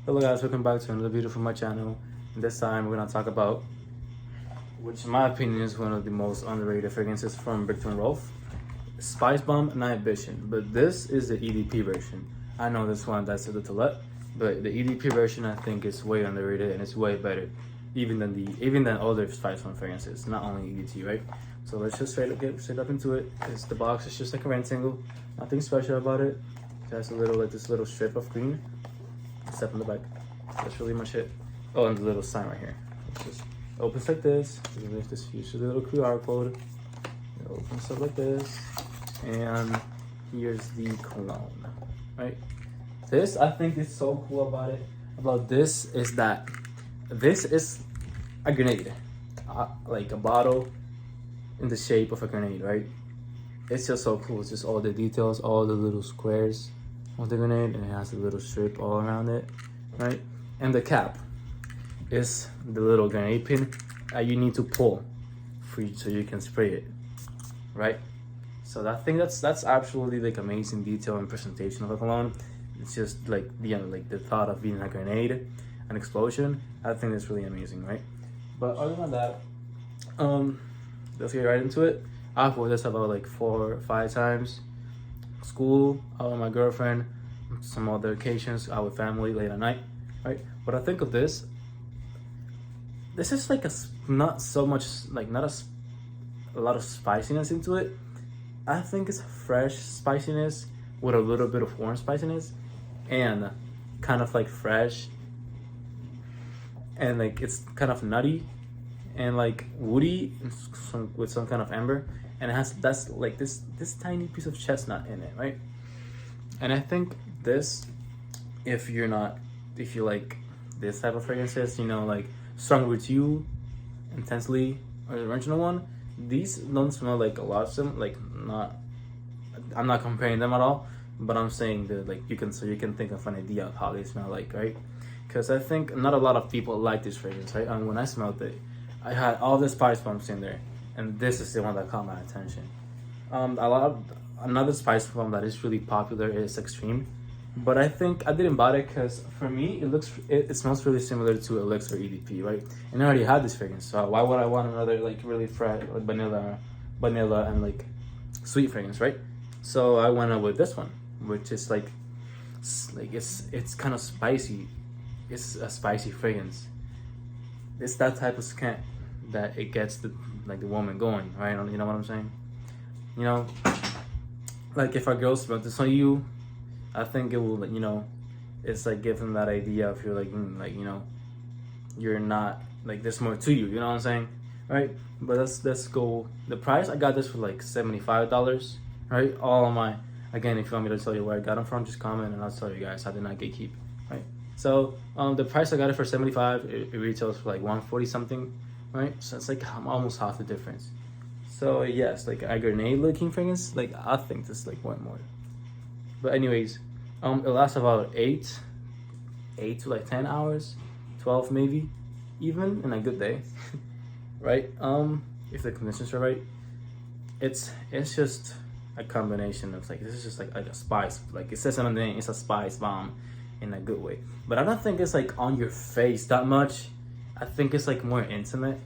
Hello guys, welcome back to another video from my channel. And this time we're gonna talk about, which in my opinion is one of the most underrated fragrances from Rolf, Spicebomb Night Vision. But this is the EDP version. I know this one that's a little let, but the EDP version I think is way underrated and it's way better, even than other Spicebomb fragrances, not only EDT, right? So let's just get straight up into it. The box is just like a rectangle, nothing special about it. It has a little this little strip of green. Step in the back. That's really much it. Oh, and the little sign right here. It just opens like this. There's this huge little QR code. It opens up like this. And here's the cologne. Right? This, I think, is so cool about this is that this is a grenade. Like a bottle in the shape of a grenade, right? It's just so cool. It's just all the details, all the little squares of the grenade, and it has a little strip all around it, right? And the cap is the little grenade pin that you need to pull so you can spray it, right? So I think that's absolutely like amazing detail and presentation of a cologne. It's just like the thought of being a grenade, an explosion. I think it's really amazing, right? But other than that, let's get right into it. I've worn this about like 4 or 5 times. School, out with my girlfriend, some other occasions, out with family late at night, right? But I think of this is like not so much like not a lot of spiciness into it. I think it's fresh spiciness with a little bit of orange spiciness and kind of like fresh, and like it's kind of nutty and like woody with some kind of amber, and it has that's like this tiny piece of chestnut in it, right? And I think this, if you like this type of fragrances, like Strong With You, Intensely, or the original one, these don't smell like a lot of them. Like I'm not comparing them at all, but I'm saying that like you can think of an idea of how they smell like, right? Because I think not a lot of people like this fragrance, right? And when I smelled it, I had all the spice bombs in there, and this is the one that caught my attention. Another spice bomb that is really popular is Extreme, but I think I didn't buy it because for me it smells really similar to Elixir EDP, right? And I already had this fragrance, so why would I want another like really fresh like vanilla and like sweet fragrance, right? So I went up with this one, which is like it's kind of spicy. It's a spicy fragrance. It's that type of scent that it gets the woman going, right? You know what I'm saying? Like if a girl smells this on you, I think it will, it's like give them that idea if you're like, you're not like there's more to you. You know what I'm saying, right? But let's go. The price, I got this for like $75, right? Again, if you want me to tell you where I got them from, just comment and I'll tell you guys. I did not gatekeep, right? So the price I got it for 75, it retails for like 140 something, right? So it's like almost half the difference. So yes, like a grenade looking fragrance, like I think this like one more. But anyways, it lasts about 8 to like 10 hours, 12 maybe, even in a good day, right? If the conditions are right. It's just a combination of like, this is just like a spice, like it says on the name, it's a spice bomb in a good way. But I don't think it's like on your face that much. I think it's like more intimate,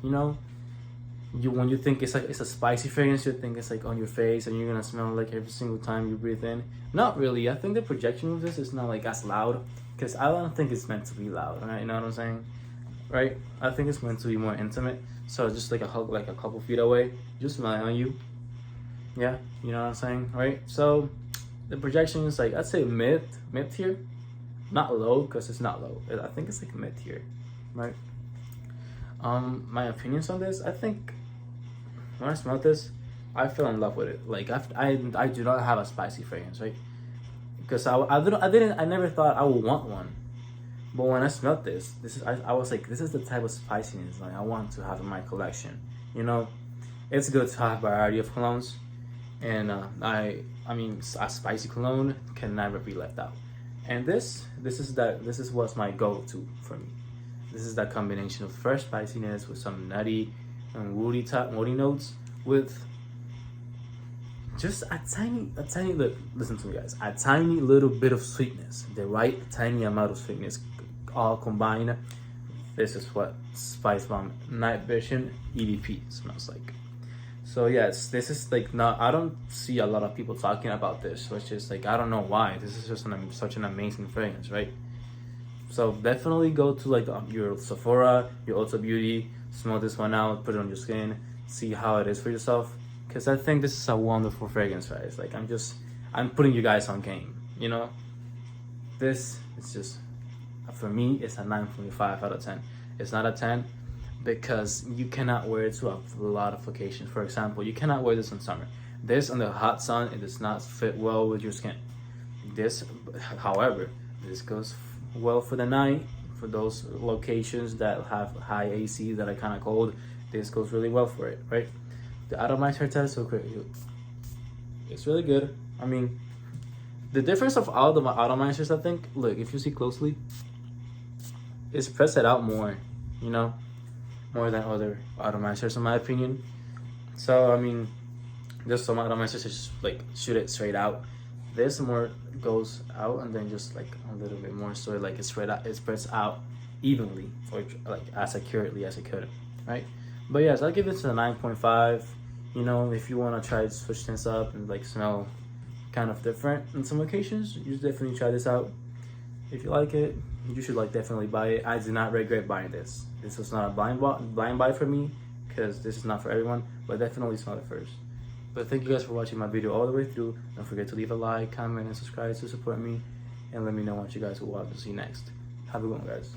when you think it's a spicy fragrance, you think it's like on your face and you're gonna smell like every single time you breathe in. Not really. I think the projection of this is not like as loud, because I don't think it's meant to be loud, right? You know what I'm saying, right? I think it's meant to be more intimate. So just like a hug, like a couple feet away, just smell it on you. Yeah, you know what I'm saying, right? So the projection is like, I'd say mid tier, not low, because it's not low. I think it's like mid tier, right? My opinions on this, I think when I smelled this, I fell in love with it. Like I do not have a spicy fragrance, right? Because I never thought I would want one, but when I smelled this I was like, this is the type of spiciness like I want to have in my collection. It's good to have a variety of colognes, and I mean a spicy cologne can never be left out. And this is what's my go-to for me. This is that combination of fresh spiciness with some nutty and woody notes with just a tiny listen to me guys, a tiny little bit of sweetness, the right tiny amount of sweetness all combined, this is what Spicebomb Night Vision EVP smells like. So yes, this is like not, I don't see a lot of people talking about this, which is like, I don't know why. This is just such an amazing fragrance, right? So definitely go to like your Sephora, your Ulta Beauty, smell this one out, put it on your skin, see how it is for yourself. Because I think this is a wonderful fragrance, right? It's like, I'm putting you guys on game, you know? This is just, for me, it's a 9.5 out of 10. It's not a 10 because you cannot wear it to a lot of occasions. For example, you cannot wear this in summer. This on the hot sun, it does not fit well with your skin. This, however, this goes well for the night, for those locations that have high AC that are kind of cold. This goes really well for it, right? The atomizer test, so quick, it's really good. I mean, the difference of all the atomizers, I think, look, if you see closely, is press it out more, you know, more than other atomizers in my opinion. So I mean, just some atomizers just like shoot it straight out. This more goes out and then just like a little bit more, so like it spreads out evenly, or like as accurately as it could, right? But yes, I'll give it to a 9.5. You know, if you want to try to switch things up and like smell kind of different in some occasions, you definitely try this out. If you like it, you should like definitely buy it. I do not regret buying this. This was not a blind buy for me, because this is not for everyone, but definitely smell it first. But thank you guys for watching my video all the way through. Don't forget to leave a like, comment, and subscribe to support me, and let me know what you guys will want to see next. Have a good one, guys.